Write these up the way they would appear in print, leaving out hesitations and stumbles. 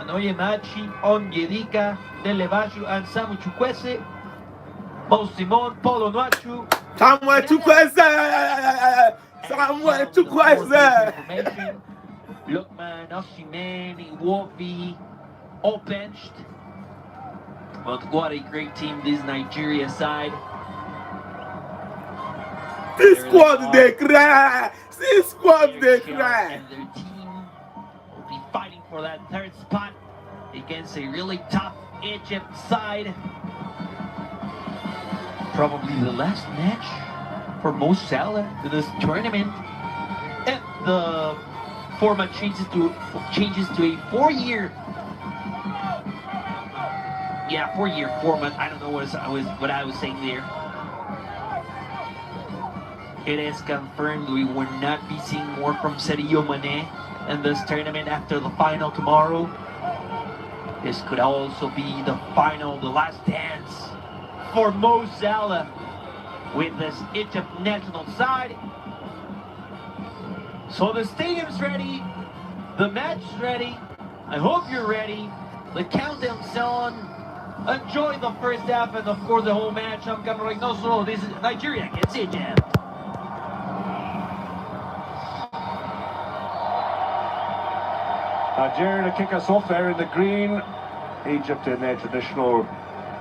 Noyemachi, Onyedika, Delevaju, and Samu Chukwese, Mo Simon, Polo Nuachu. Samuel Chukwese! Samuel Chukwese! Lookman, Oshimeni, Iwobi, all benched. But what a great team this Nigeria side. This squad they cry! This squad they cry! And their team will be fighting for that third spot against a really tough Egypt side. Probably the last match for Mo Salah in this tournament. If the format changes to a 4-year. Yeah, 4-year format. I don't know what I was saying there. It is confirmed we will not be seeing more from Sadio Mane in this tournament after the final tomorrow. This could also be the final, the last dance for Mo Salah with this Egypt national side. So the stadium's ready, the match's ready. I hope you're ready. The countdown's on. Enjoy the first half and of course the whole match. I'm Cameron Reynoso. This is Nigeria against Egypt. Nigeria to kick us off there in the green. Egypt in their traditional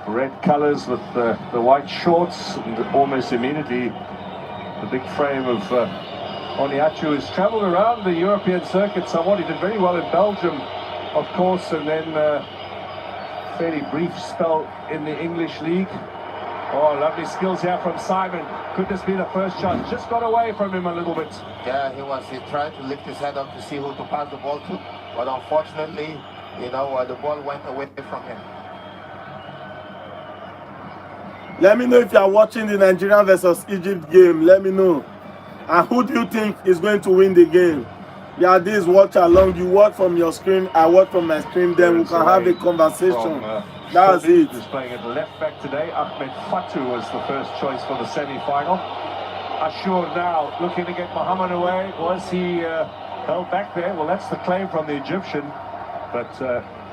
red colours with the white shorts, and almost immediately the big frame of Oniachu has travelled around the European circuit somewhat. He did very well in Belgium, of course, and then fairly brief spell in the English league. Oh, lovely skills here from Simon. Could this be the first shot? Just got away from him a little bit. Yeah, he tried to lift his head up to see who to pass the ball to, but unfortunately, you know, the ball went away from him. Let me know if you are watching the Nigeria versus Egypt game. Let me know. And who do you think is going to win the game? Yeah, this watch along. You watch from your screen, I watch from my screen. Then we can have a conversation. That's it. He's playing at left back today. Ahmed Fatou was the first choice for the semi-final. Ashur now looking to get Mohammed away. Was he held back there? Well, that's the claim from the Egyptian. But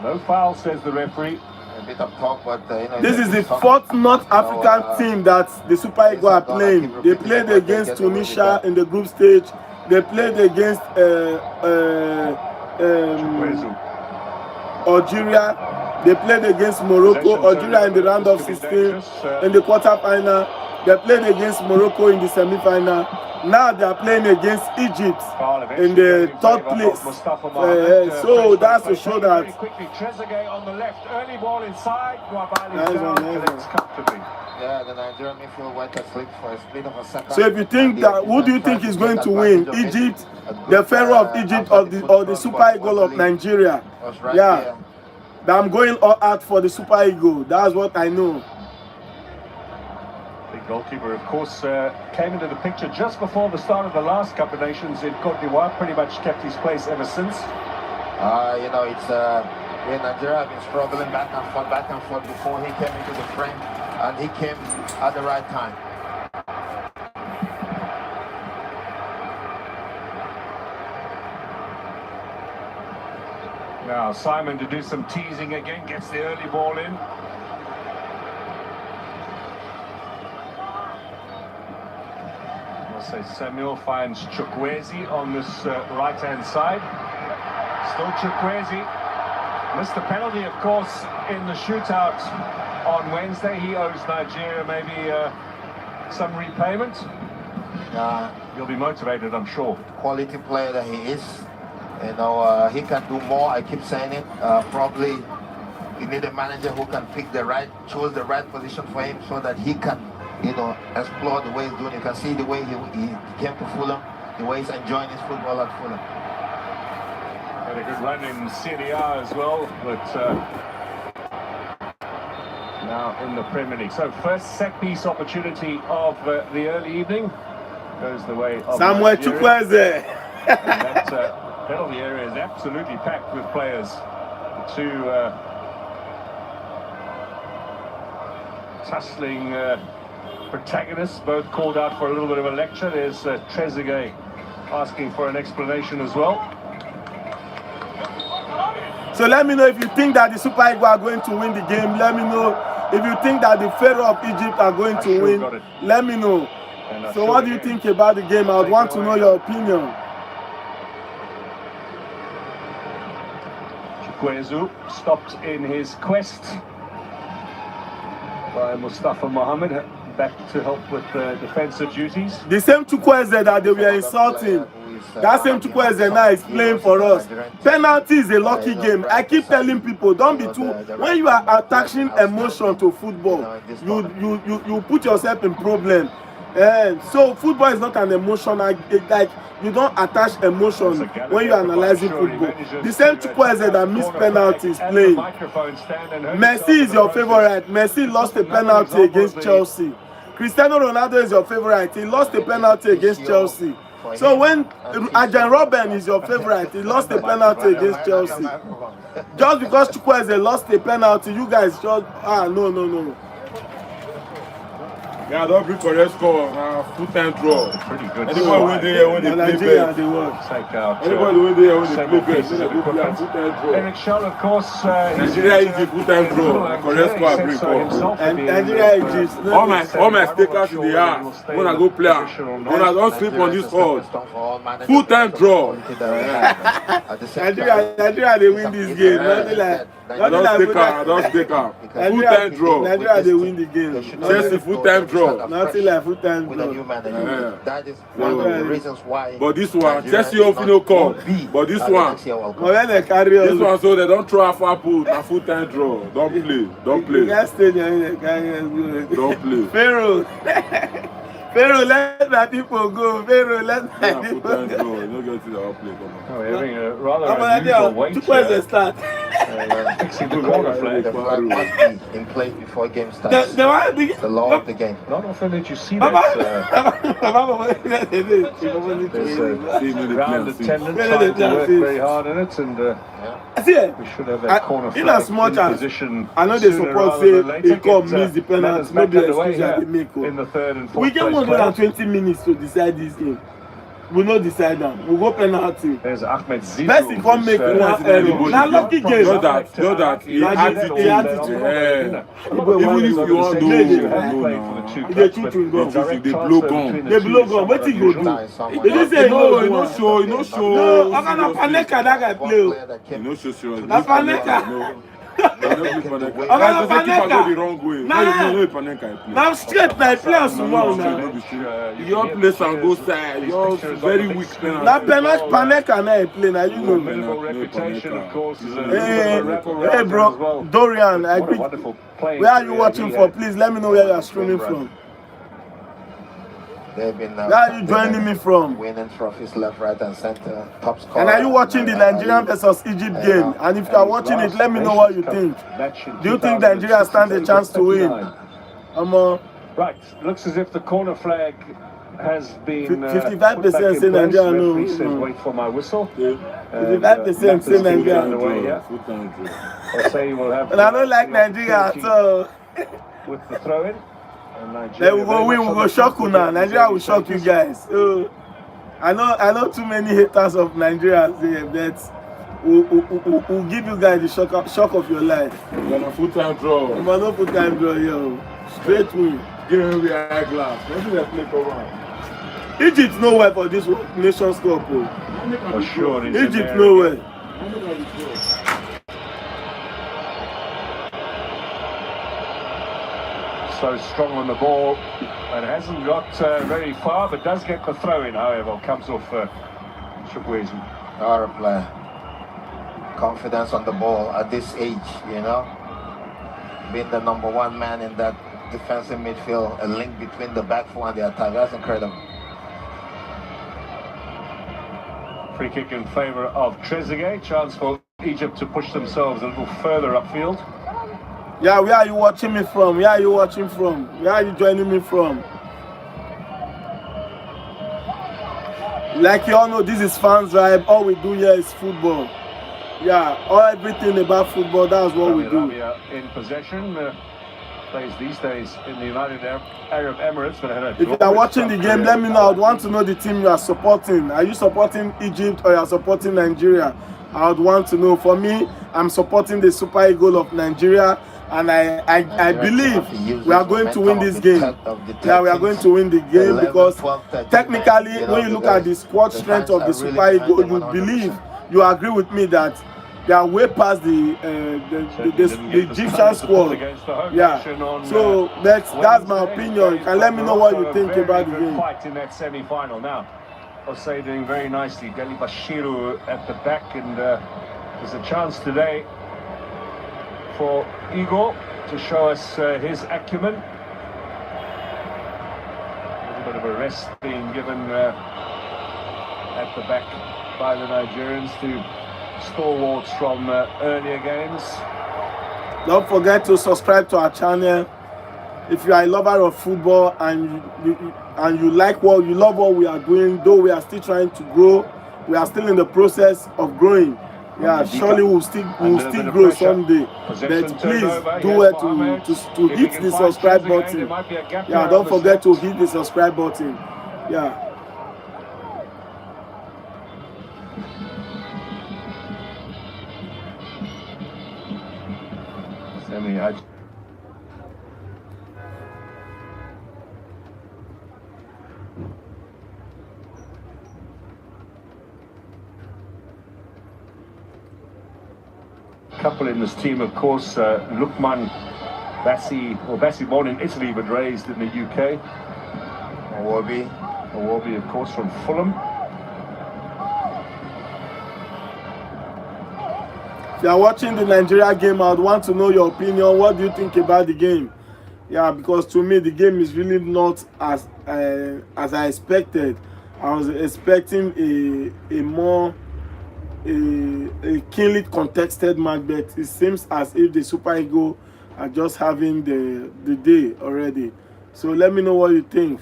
no foul, says the referee. A bit of talk, but you know, this is the fourth North African team that the Super Eagles are playing. They played against Tunisia in the group stage. They played against Algeria. They played against Morocco. Algeria in the round of 16 in the quarter-final. They played against Morocco in the semi-final. Now they are playing against Egypt in the third place. So that's to show that. Quickly, Trezeguet on the left, early ball inside. Yeah, the Nigerian midfield went asleep for a split of a second. So if you think that, who do you think is going to win? Egypt, the Pharaoh of Egypt, or the Super Eagle of Nigeria? Yeah, I'm going all out for the Super Eagle. That's what I know. The goalkeeper, of course, came into the picture just before the start of the last Cup of Nations in Cote d'Ivoire. Pretty much kept his place ever since. You know, it's Nigeria have been struggling back and forth before he came into the frame, and he came at the right time. Now Simon to do some teasing again, gets the early ball in. I'll say Samuel finds Chukwueze on this right-hand side. Still Chukwueze. Missed the penalty, of course, in the shootout on Wednesday. He owes Nigeria maybe some repayment. He'll be motivated, I'm sure. Quality player that he is. You know, he can do more. I keep saying it. Probably you need a manager who can choose the right position for him so that he can, you know, explore the way he's doing. You can see the way he came to Fulham, the way he's enjoying his football at Fulham. Had a good run in Serie A as well, but now in the Premier League. So first set piece opportunity of the early evening goes the way of Samuel Chukwueze. That penalty area is absolutely packed with players. Two tussling protagonists, both called out for a little bit of a lecture. There's Trezeguet asking for an explanation as well. So let me know if you think that the Super Eagles are going to win the game. Let me know if you think that the Pharaoh of Egypt are going to win. Let me know. So what do you think about the game? I would want to know your opinion. Chukwueze stopped in his quest by Mustafa Mohammed, back to help with defensive duties. The same Chukwueze that they were insulting, that same Chukwueze now is playing for us. Penalty is a lucky game. I keep telling people, don't be too, when you are attaching emotion to football, you put yourself in problem. So football is not an emotion, like you don't attach emotion when you are analyzing football. The same Chukwueze that missed penalties playing. Messi is your favorite. Messi lost a penalty against Chelsea. Cristiano Ronaldo is your favorite. He lost a penalty against Chelsea. So when Arjen Robben is your favorite, he lost a penalty against Chelsea. Just because Chukwueze lost a penalty, you guys just no. Yeah, don't be correct score. Full-time draw. Pretty good. Anybody win there when they play best. Anybody win there when they play best. Full-time draw. Eric Scholl, of course, Nigeria is the full-time draw. Correct score, bring forward. And Nigeria is all my stakers in the house. When I go play, when I don't sleep on this hall. Full-time draw. Nigeria they win this game. I don't stake out. Full-time draw. Nigeria they win the game. Chelsea full-time draw. Nothing like full-time draw. That is one of the reasons why. But this one, Chelsea hopefully no call. But this one, this one so they don't throw a far pool. A full-time draw. Don't play. Don't play. Don't play. Pharaoh, let my people go. Pharaoh, let my people go. No go to the outplay. We're having a rather unusual wait. Fixing the corner flag. The flag must be in place before game starts. The law of the game. Not often did you see that. There's ground attendant trying to work very hard in it, and we should have a corner flag in position. I know they support say he come miss the penalty. Maybe in the third and fourth. We get 120 minutes to decide this game. We no decide them. We go penalty. There's Ahmed Zizou. Messi come make one error. Now lucky game. Know that. He attitude. Even if you want to they blow gun. They blow gun. What he go do? They just say no. He no show. No, Ogana Paneka that guy play. He no show serious. Na Paneka. Now straight na play as one now. Your place and go side. Your very weak penalty. That penalty Paneka na play now, you know. Hey bro, Dorian, I agree. Where are you watching for? Please let me know where you are streaming from. They've been where are you joining me from? Winning trophies left, right, and center. Top scorer. And are you watching the Nigerian versus Egypt game? And if you are watching it, let me know what you think. Do you think Nigeria stand a chance to win? Right, looks as if the corner flag has been 55% say Nigeria no. Says wait for my whistle. 55% say Nigeria. I'll say we'll have. And I don't like Nigeria at all. With the throw-in. Then we go win, we go shock you now. Nigeria will shock you guys. So I know too many haters of Nigeria there, but we'll give you guys the shock of your life. You're gonna full-time draw. You're gonna full-time draw, yo. Straight win. Give him the eyeglass. Maybe they play for one. Egypt nowhere for this Nations Cup. For sure. Egypt nowhere. So strong on the ball and hasn't got very far, but does get the throw in, however, comes off Chukwueze. Our player. Confidence on the ball at this age, you know. Being the #1 man in that defensive midfield, a link between the back four and the attack. That's incredible. Free kick in favour of Trezeguet. Chance for Egypt to push themselves a little further upfield. Yeah, where are you watching me from? Where are you watching from? Where are you joining me from? Like you all know, this is Fanzvibes. All we do here is football. Yeah, everything about football, that's what we do. In possession, plays these days in the United Arab Emirates. But if you are watching the game, let me know. I'd want to know the team you are supporting. Are you supporting Egypt or you are supporting Nigeria? I would want to know. For me, I'm supporting the Super Eagles of Nigeria, and I believe we are going to win this game. Yeah, we are going to win the game because technically, when you look at the squad strength of the Super Eagles, you believe, you agree with me that they are way past the Egyptian squad. Yeah, so that's my opinion. You can let me know what you think about the game. Fight in that semi-final now. Jose doing very nicely. Deli Bashiru at the back, and there's a chance today for Igor to show us his acumen. A little bit of a rest being given at the back by the Nigerians to stalwarts from earlier games. Don't forget to subscribe to our channel. If you are a lover of football and you like what you love what we are doing, though we are still trying to grow, we are still in the process of growing. Yeah, surely we'll still grow someday. But please do it to hit the subscribe button. Yeah, don't forget to hit the subscribe button. Yeah. Couple in this team, of course, Lukman Bassi, born in Italy but raised in the UK. Awobi, of course, from Fulham. If you are watching the Nigeria game, I would want to know your opinion. What do you think about the game? Yeah, because to me the game is really not as I expected. I was expecting a more keenly contested match, but it seems as if the Super Eagles are just having the day already. So let me know what you think.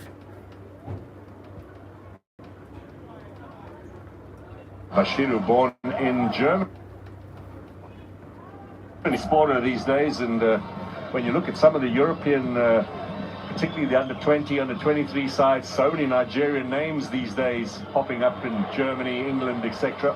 Bashiru, born in Germany. Sporter these days, and when you look at some of the European, particularly the under-20, under-23 sides, so many Nigerian names these days popping up in Germany, England, etc.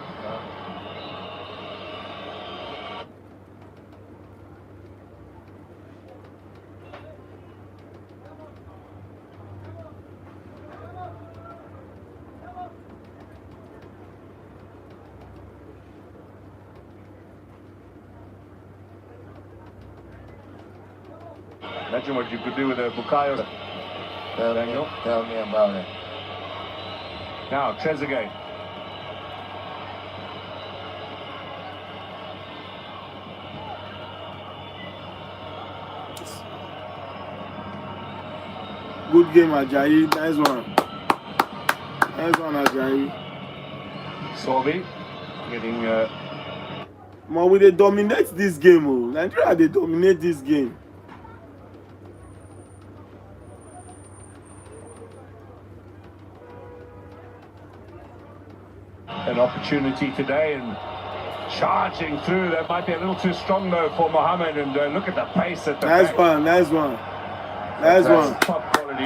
Imagine what you could do with a Bukayo. Tell me about it. Now, Trezeguet. Good game, Ajayi. Nice one. Nice one, Ajayi. Sorby getting... Man, will they dominate this game? Oh? Nigeria, they dominate this game. An opportunity today, and charging through. That might be a little too strong though for Mohammed, and look at the pace at the back. Nice one. Top quality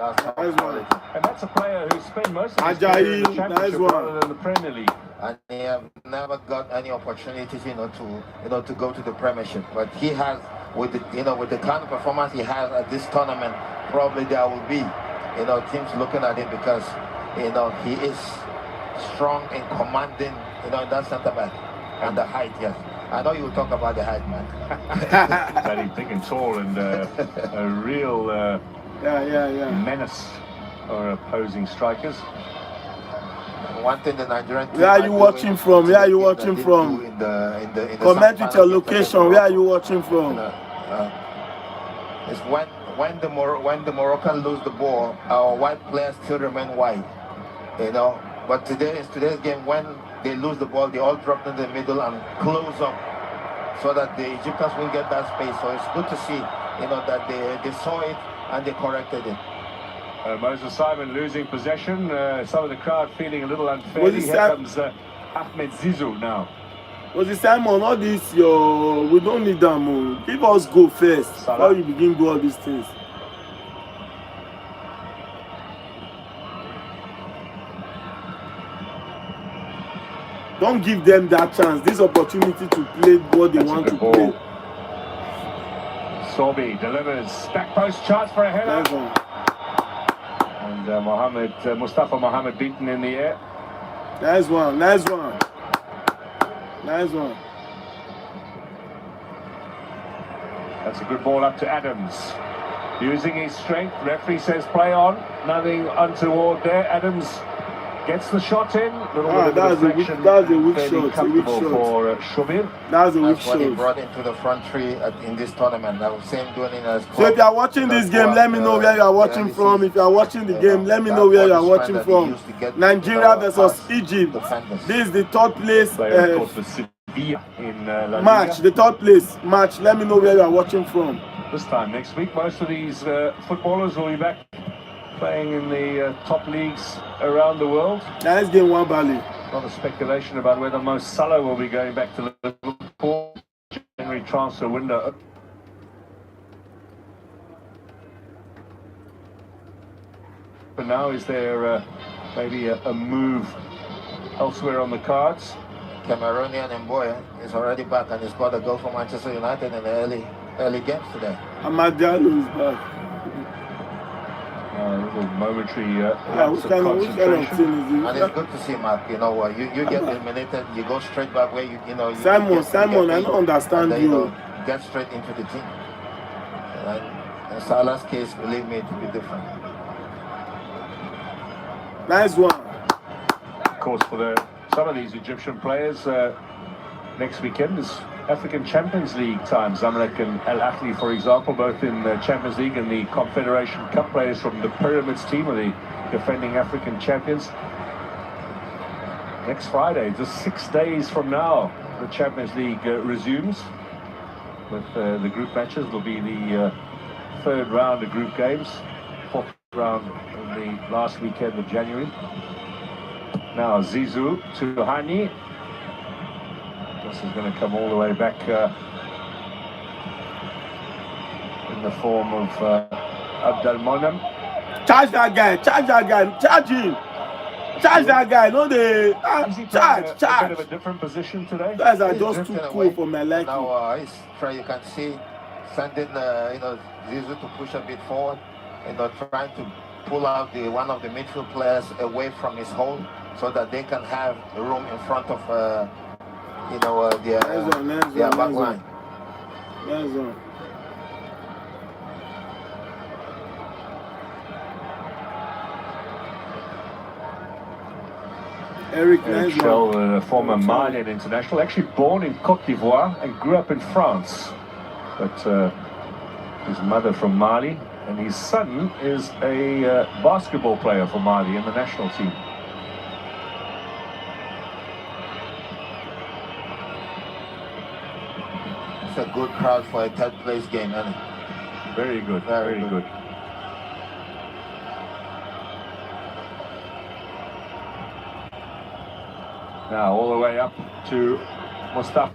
Nice one. And that's a player who spent most of his Ajayi, career in the Championship rather than the Premier League. And he have never got any opportunities, to go to the Premiership. But he has, with the kind of performance he has at this tournament, probably there will be, teams looking at him because, he is strong and commanding, in that centre back, and the height. Yes, I know you will talk about the height, man. Very thick and tall, and a real menace for opposing strikers. One thing the Nigerian team where are you watching from? Where are you watching from? In the comment with your location. Where are you watching from? It's when the Moroccan lose the ball, our white players still remain white, But today's game, when they lose the ball, they all drop in the middle and close up, so that the Egyptians will get that space. So it's good to see, that they saw it and they corrected it. Moses Simon losing possession. Some of the crowd feeling a little unfairly. Here comes Ahmed Zizou now. Moses Simon, all this, we don't need them. Give us go first before you begin do all these things. Don't give them that chance, this opportunity to play what they want to play. Sorby delivers back post chance for a header. Nice one. And Mustafa Mohammed beaten in the air. Nice one, nice one. Nice one. That's a good ball up to Adams. Using his strength, referee says play on. Nothing untoward there. Adams gets the shot in. That was a weak shot. Comfortable for Shubir. That was a weak That's what he shot. brought into the front three in this tournament. I was saying doing it as So if you are watching this game, let me know where you are watching from. If you are watching the game, let me know where you are watching from. Nigeria versus Egypt. This is the third place match. The third place match. Let me know where you are watching from. This time next week, most of these footballers will be back playing in the top leagues around the world. Nice game, one Bali. A lot of speculation about whether Mo Salah will be going back to Liverpool. January transfer window. But now, is there maybe a move elsewhere on the cards? Cameroonian Mboya is already back and he's got a goal for Manchester United in the early games today. Ahmad Diallo is back. A little momentary Which kind of thing is it? And it's good to see, Mark. You know, you get eliminated, you go straight back where you know. Simon, I don't understand and, you. Get straight into the team. And in Salah's case, believe me, it will be different. Nice one. Of course, for some of these Egyptian players, next weekend is African Champions League time. Zamalek and Al Ahly, for example, both in the Champions League, and the Confederation Cup players from the Pyramids team are the defending African champions. Next Friday, just 6 days from now, the Champions League resumes with the group matches. Will be the third round of group games, fourth round in the last weekend of January. Now Zizou to Hani. This is going to come all the way back in the form of Abdelmonem. Charge that guy, charge him. Charge that guy, no they charge. A bit of a different position today. Guys are just too cool for my liking. Now you can see sending Zizou to push a bit forward, trying to pull out one of the midfield players away from his hole so that they can have room in front of their back line. Nice one. Eric Shell, a former Malian international, actually born in Côte d'Ivoire and grew up in France. But his mother from Mali, and his son is a basketball player for Mali in the national team. It's a good crowd for a third place game, isn't it? Very good, very good. Now all the way up to Mustafa.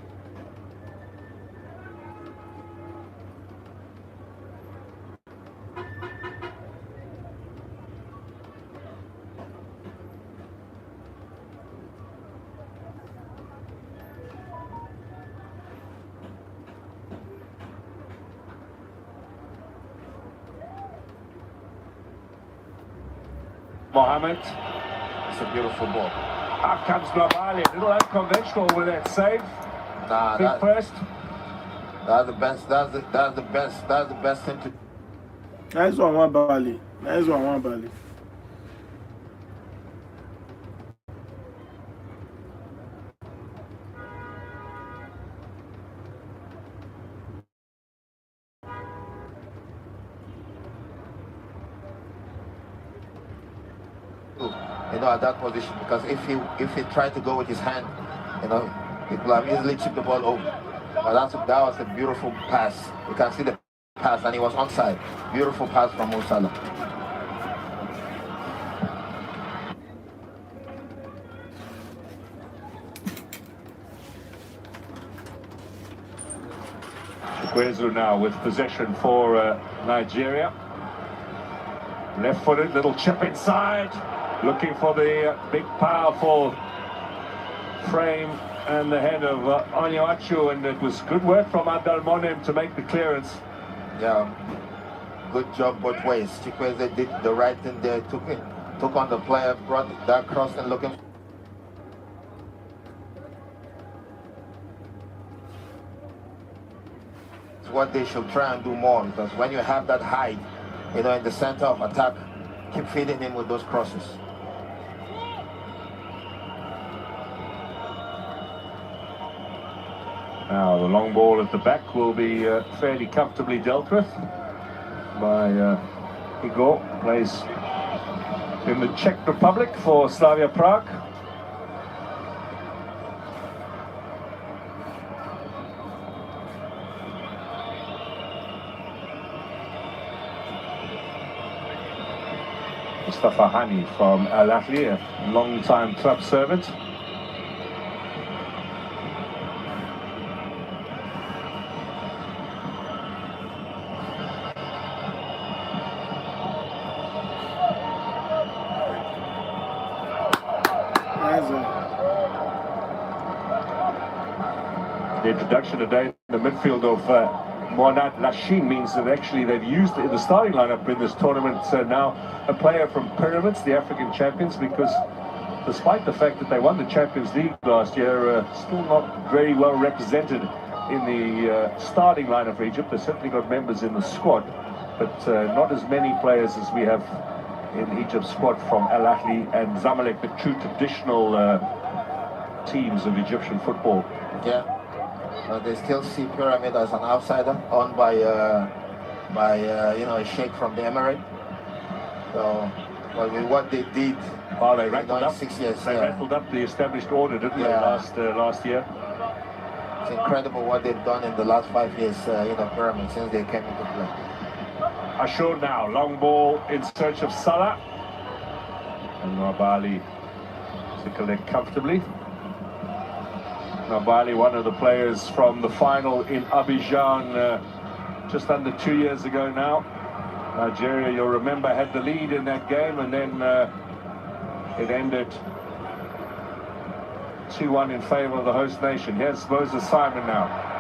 Mohammed. It's a beautiful ball. Up comes Blavali, a little unconventional with that save. Nah, first. That's the best. That's the best thing to. Nice one Bali. Nice one Bali. At that position, because if he tried to go with his hand, he could have easily chipped the ball over. But that was a beautiful pass. You can see the pass, and he was onside. Beautiful pass from Mo Salah. Kwezu now with possession for Nigeria. Left-footed, little chip inside. Looking for the big, powerful frame and the head of Onyewachu, and it was good work from Abdelmonem to make the clearance. Yeah, good job both ways. Chikweze did the right thing there, took on the player, brought that cross and looking. It's what they should try and do more, because when you have that height, you know, in the center of attack, keep feeding him with those crosses. Now the long ball at the back will be fairly comfortably dealt with by Igor. Plays in the Czech Republic for Slavia Prague. Mustafa Hani from Al Ahly, a long-time club servant. The introduction today in the midfield of Moanad Lachine means that actually they've used in the starting lineup in this tournament now a player from Pyramids, the African champions, because despite the fact that they won the Champions League last year, still not very well represented in the starting lineup for Egypt. They've certainly got members in the squad, but not as many players as we have in Egypt's squad from Al Ahly and Zamalek, the true traditional teams of Egyptian football. Yeah. They still see Pyramid as an outsider, owned by you know, a sheikh from the Emirate. So, well, with what they did, they rattled up 6 years. They rattled up the established order, didn't they, last year? It's incredible what they've done in the last 5 years, you know, Pyramid, since they came into play. Ashur now, long ball in search of Salah, and Rabali to collect comfortably. Nabali, one of the players from the final in Abidjan just under 2 years ago now. Nigeria, you'll remember, had the lead in that game, and then it ended 2-1 in favor of the host nation. Here's Moses Simon now.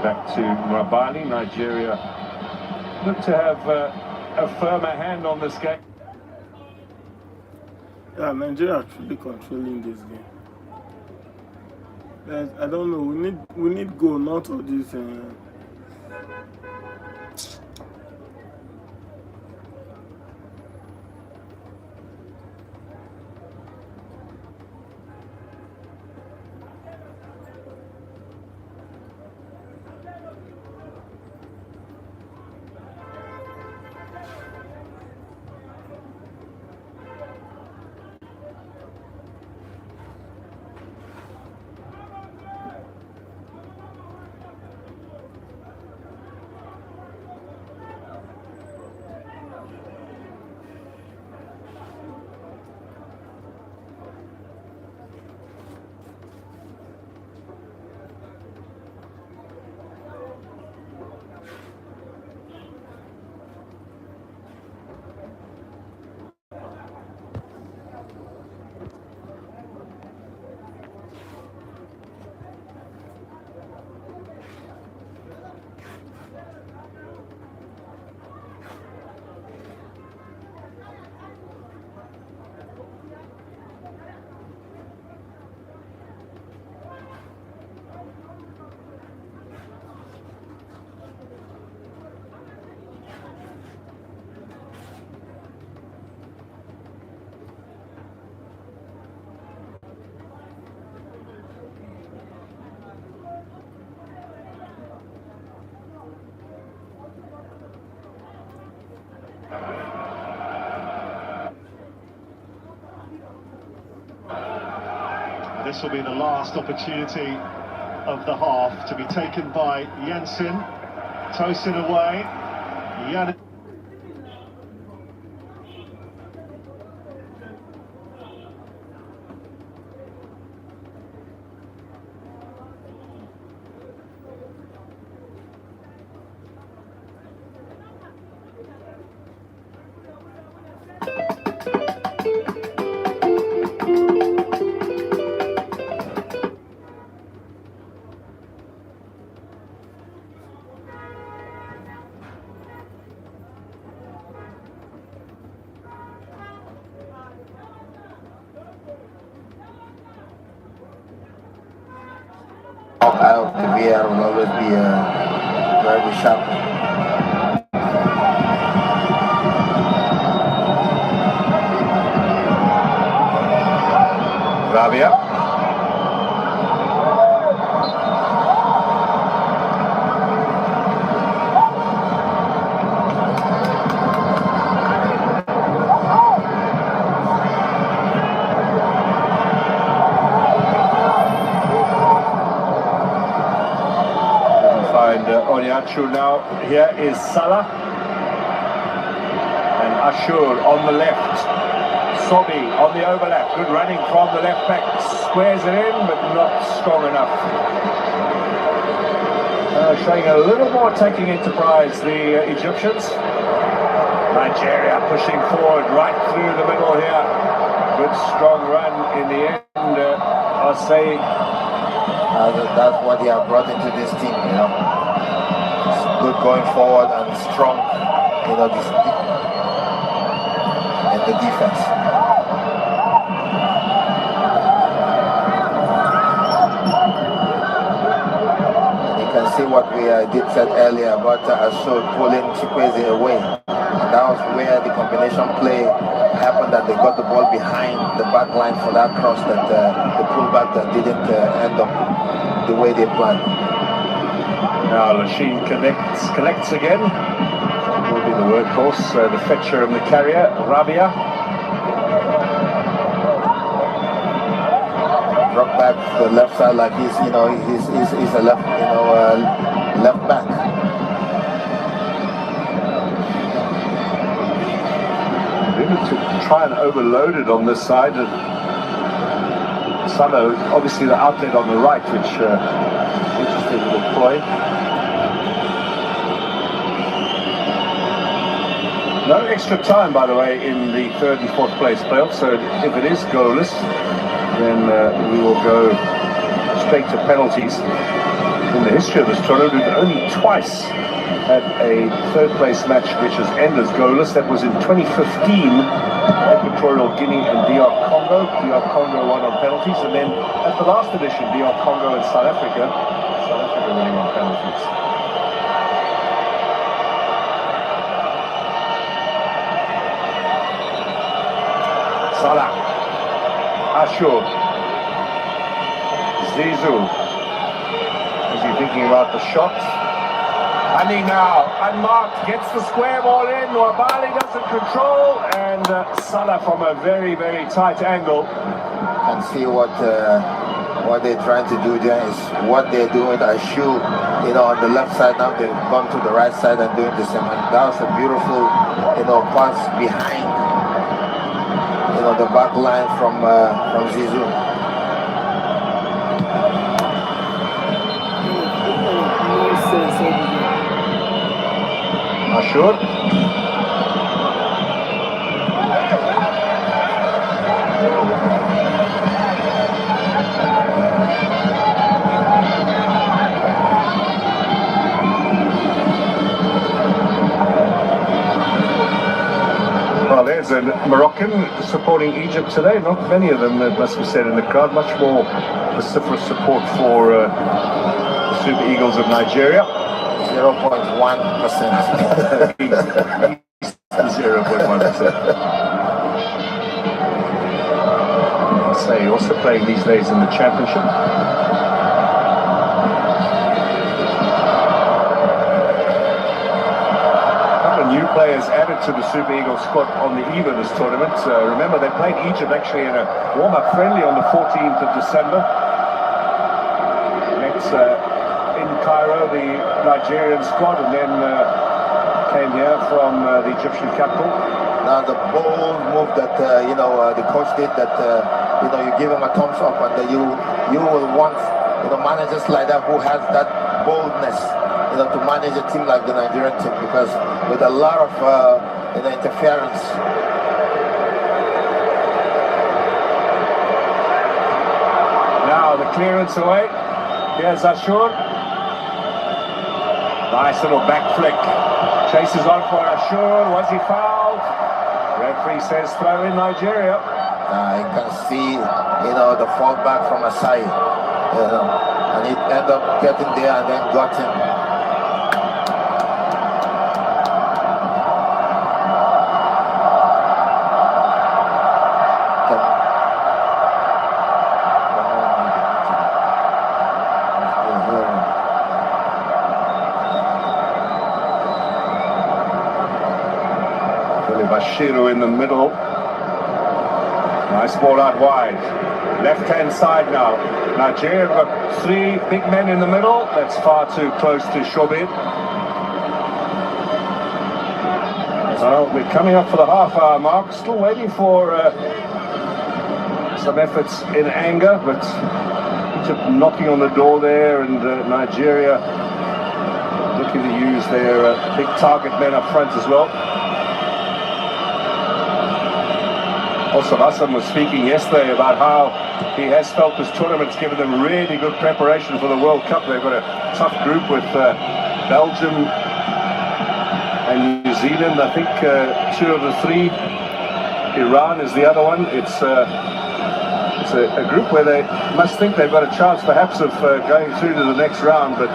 Back to Rabali. Nigeria look to have a firmer hand on this game. Yeah, Nigeria are truly controlling this game. I don't know. We need goal, not all this. This will be the last opportunity of the half to be taken by Jensen. Tosin away. Out the VR will always be very sharp. Rabia. Oniachu now. Here is Salah and Ashur on the left. Sobi on the overlap. Good running from the left back. Squares it in, but not strong enough. Showing a little more attacking enterprise, the Egyptians. Nigeria pushing forward right through the middle here. Good strong run in the end. I'll say that's what they have brought into this team, you know. Good going forward and strong, you know, in the defense. And you can see what we did said earlier about Ashur pulling Chikwueze away. And that was where the combination play happened, that they got the ball behind the back line for that cross, that the pullback that didn't end up the way they planned. Now Lachine collects again. Will be the workhorse, the fetcher and the carrier, Rabia. Drop back to the left side like he's a left, left back. To try and overload it on this side. Sano, obviously the outlet on the right, which interesting little ploy. No extra time, by the way, in the third and fourth place playoff, so if it is goalless, then we will go straight to penalties. In the history of this tournament, we've only twice had a third place match which has ended as goalless. That was in 2015, Equatorial Guinea and DR Congo. DR Congo won on penalties, and then at the last edition, DR Congo and South Africa winning on penalties. Salah, Ashur, Zizou. Is he thinking about the shot? And he now, unmarked, gets the square ball in. Wabali doesn't control, and Salah from a very, very tight angle. And see what they're trying to do there is what they're doing with Ashur, on the left side. Now they've gone to the right side and doing the same. And that was a beautiful, pass behind. The back line from Zizou. Ashur. Well, there's a Moroccan supporting Egypt today. Not many of them, it must be said, in the crowd. Much more vociferous support for the Super Eagles of Nigeria. 0.1%. 0.1%. I'll say, also playing these days in the championship. New players added to the Super Eagles squad on the eve of this tournament. Remember, they played Egypt actually in a warm-up friendly on the 14th of December. Met met in Cairo, the Nigerian squad, and then came here from the Egyptian capital. Now the bold move that the coach did, that you give him a thumbs up, and that you will want managers like that who has that boldness to manage a team like the Nigerian team, because with a lot of interference. Now the clearance away. Here's Ashur. Nice little back flick. Chases on for Ashur. Was he fouled? Referee says throw in Nigeria. You can see, the fall back from Asai, and he ended up getting there and then got him. Bashiru in the middle. Nice ball out wide. Left-hand side now. Nigeria have got three big men in the middle. That's far too close to Shobid. So we're coming up for the half-hour mark. Still waiting for some efforts in anger, but Egypt knocking on the door there, and Nigeria looking to use their big target men up front as well. Also, Hassan was speaking yesterday about how he has felt this tournament's given them really good preparation for the World Cup. They've got a tough group with Belgium and New Zealand. I think 2 of the 3. Iran is the other one. It's a group where they must think they've got a chance perhaps of going through to the next round. But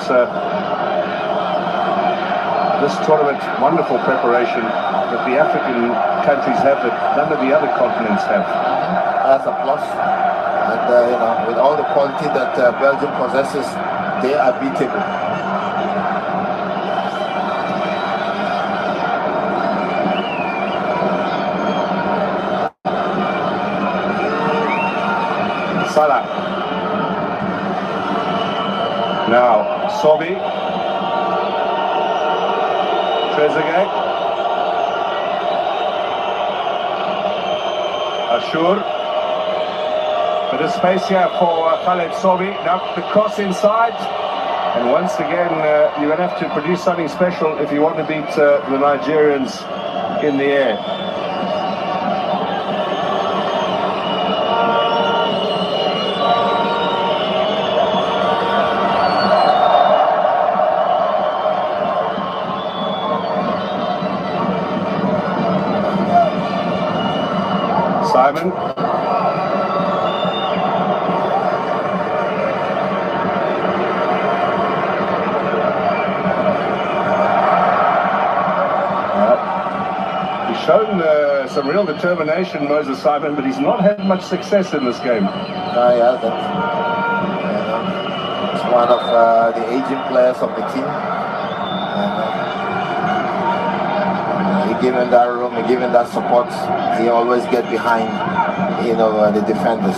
this tournament, wonderful preparation that the African countries have that none of the other continents have. That's a plus. And with all the quality that Belgium possesses, they are beatable. Salah. Now, Sobi. Trezeguet. Ashur. Bit of space here for Khaled Sobi. Now the cross inside. And once again, you're going to have to produce something special if you want to beat the Nigerians in the air. Simon. He's shown some real determination, Moses Simon, but he's not had much success in this game. No, he hasn't. He's one of the aging players of the team. You give him that room, you give him that support, he always get behind, the defenders.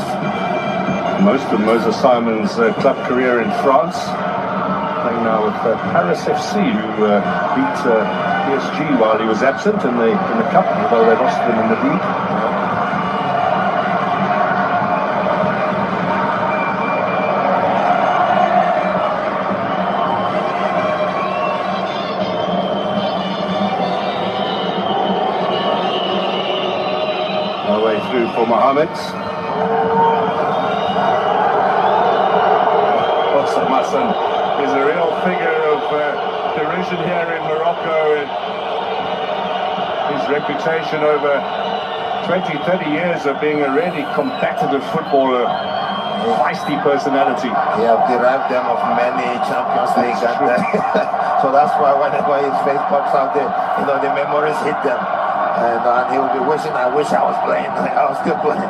Most of Moses Simon's club career in France, playing now with Paris FC, who beat PSG while he was absent in the cup, although they lost them in the league. Through for Mohammed. Osam Hassan is a real figure of derision here in Morocco, and his reputation over 20-30 years of being a really competitive footballer, feisty personality. They have derived them of many Champions League, so that's why whenever his face pops out there, the memories hit them. And he will be wishing, I wish I was playing, I was still playing.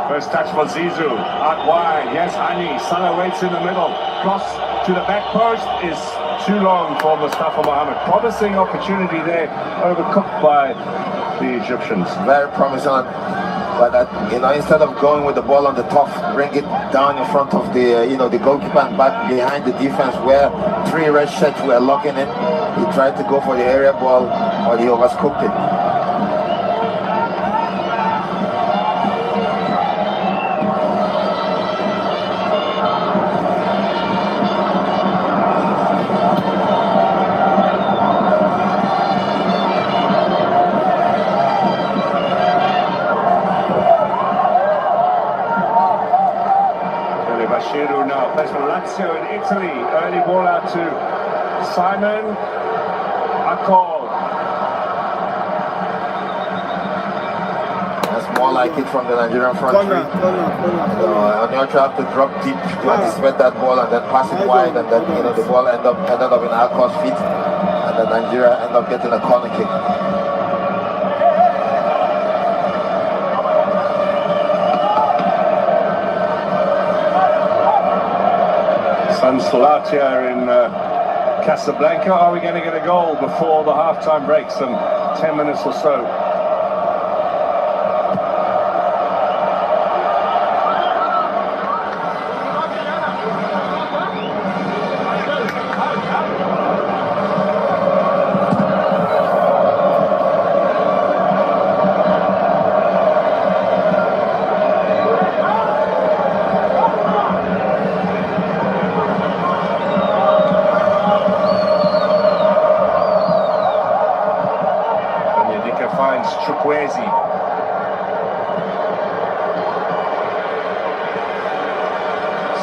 First touch for Zizou, out wide, yes, Hani, Salah waits in the middle, cross to the back post is too long for Mustafa Mohammed. Promising opportunity there, overcooked by the Egyptians. Very promising, but instead of going with the ball on the top, bring it down in front of the, the goalkeeper and back behind the defense where 3 red shirts were locking in. He tried to go for the area ball, but he overscooped it. Now plays for Lazio in Italy. Early ball out to Simon. A call. That's more like it from the Nigerian front three. Onyocha have to drop deep to anticipate that ball and then pass it wide, and then the ball ended up in Alcor's feet, and then Nigeria end up getting a corner kick. Slatia in Casablanca. Are we going to get a goal before the half-time break? Some 10 minutes or so.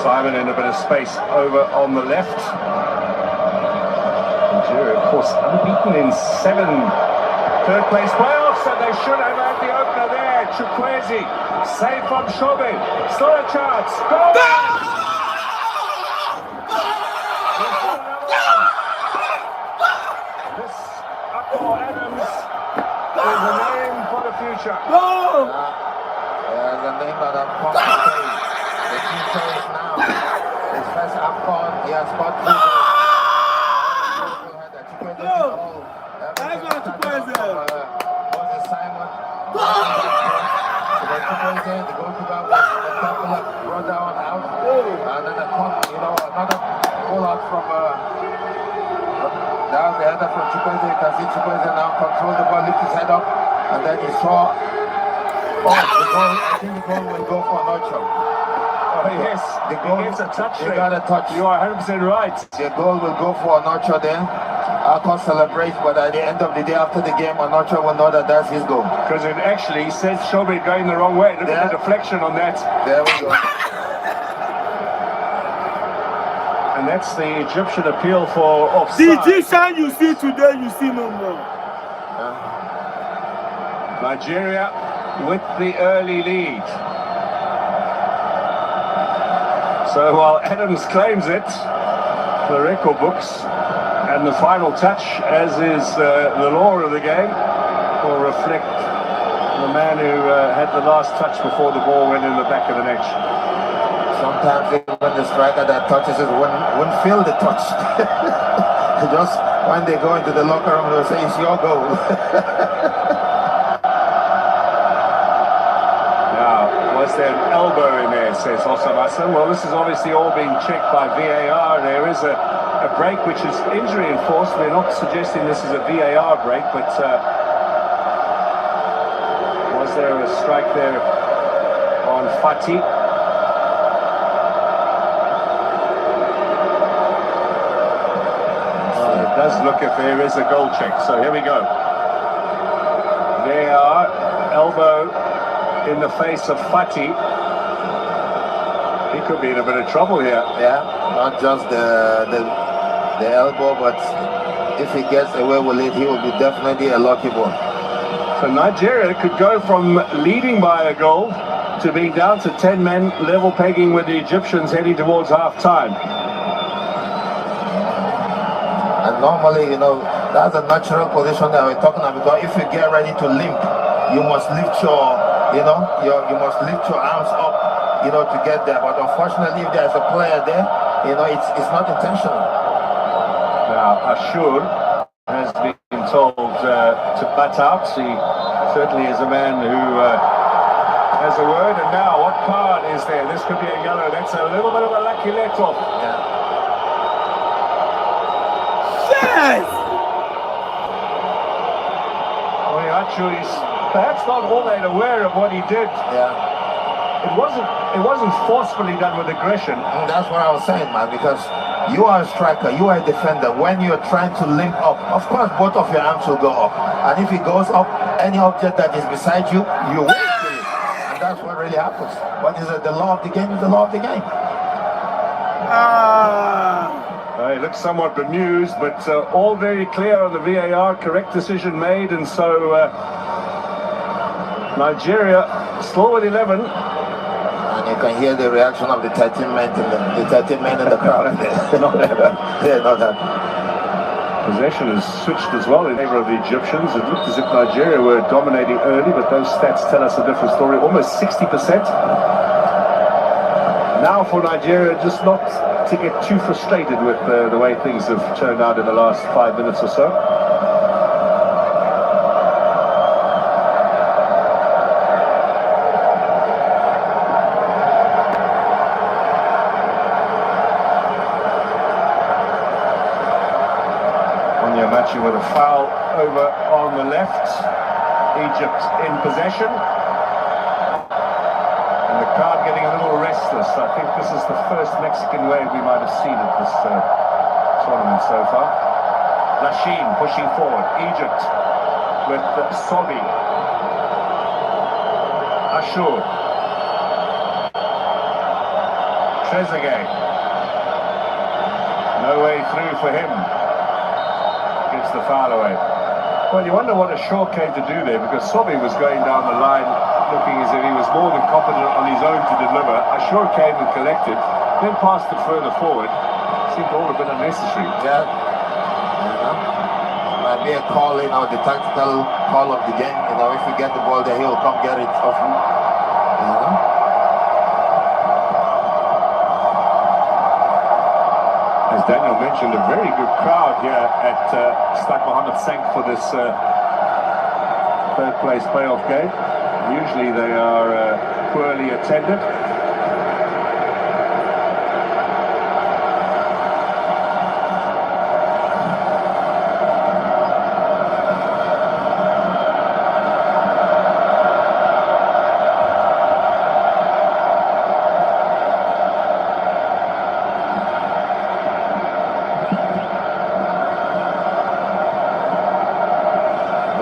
Simon in a bit of space over on the left. Nigeria, of course, unbeaten in 7 third-place playoffs, and they should have had the opener there. Chukwueze, save from Shobe, still a chance. Goal! This Akor Adams is a name for the future. The name that I'm calling today. The team plays now. His first AFCON, he has scored 3 goals. Moses Simon. The goalkeeper was spectacular, brought down out. And then another pull out from that was the header from Chukwueze. You can see Chukwueze now control the ball, lift his head up, and then he saw the goal. I think the goal will go for Onocho. Oh yes, the goal gets a touch. He got a touch. You are 100% right. The goal will go for Onocho there. Alcor celebrates, but at the end of the day, after the game, Onocho will know that that's his goal. Because it actually says Shobe going the wrong way. Look at the deflection on that. There we go. And that's the Egyptian appeal for offside. The Egyptian you see today, you see no more. Nigeria with the early lead. So while Adams claims it, the record books, and the final touch, as is the law of the game, will reflect the man who had the last touch before the ball went in the back of the net. Sometimes even the striker that touches it wouldn't feel the touch. Just when they go into the locker room, they'll say, it's your goal. Now, was there an elbow in there, says Hossam Hassan? Well, this is obviously all being checked by VAR. There is a break which is injury enforced. We're not suggesting this is a VAR break, but was there a strike there on Fati? It does look if there is a goal check, so here we go. VAR, elbow in the face of Fati. He could be in a bit of trouble here. Yeah, not just the elbow, but if he gets away with it, he will be definitely a lucky boy. So Nigeria could go from leading by a goal to being down to 10 men, level pegging with the Egyptians heading towards half-time. And normally, that's a natural position that we're talking about, because if you get ready to limp, you must lift your arms up, to get there. But unfortunately, if there's a player there, it's not intentional. Now, Ashur has been told to bat out. He certainly is a man who There's a word, and now what card is there? This could be a yellow. That's a little bit of a lucky let-off. Yeah. Yes! Oniachu is perhaps not all that aware of what he did. Yeah. It wasn't forcefully done with aggression. And that's what I was saying, man, because you are a striker, you are a defender. When you're trying to limp up, of course both of your arms will go up. And if it goes up, any object that is beside you, you will feel it. And that's what really happens. What is it? The law of the game is the law of the game. He looks somewhat bemused, but all very clear on the VAR, correct decision made, and so Nigeria still with 11. And you can hear the reaction of the 13 men in the crowd. They're not happy. Possession is switched as well in favor of the Egyptians. It looked as if Nigeria were dominating early, but those stats tell us a different story. Almost 60%. Now for Nigeria, just not to get too frustrated with the way things have turned out in the last 5 minutes or so. Onyemachi with a foul over on the left. Egypt in possession. And the crowd getting a little restless. I think this is the first Mexican wave we might have seen at this tournament so far. Lachine pushing forward. Egypt with Sobi. Ashur. Trezeguet. No way through for him. Gives the foul away. Well, you wonder what Ashur came to do there, because Sobi was going down the line looking as if he was more than competent on his own to deliver. Ashur came and collected, then passed it further forward. Seemed all a bit unnecessary. Yeah. Might be a call, the tactical call of the game. If you get the ball there, he will come get it off you. As Daniel mentioned, a very good crowd here at Stade Mohammed V for this third place playoff game. Usually they are poorly attended.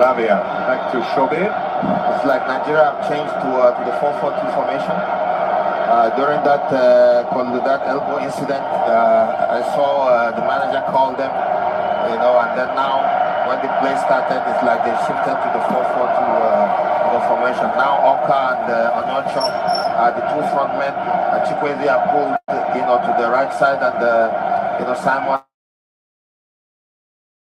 Lavia back to Shobi. It's like Nigeria have changed to the 4-4-2 formation. During that elbow incident, I saw the manager call them, and then now when the play started, it's like they shifted to the 4-4-2 formation. Now Oka and Onyocho are the two front men. Chikwueze are pulled, to the right side, and Simon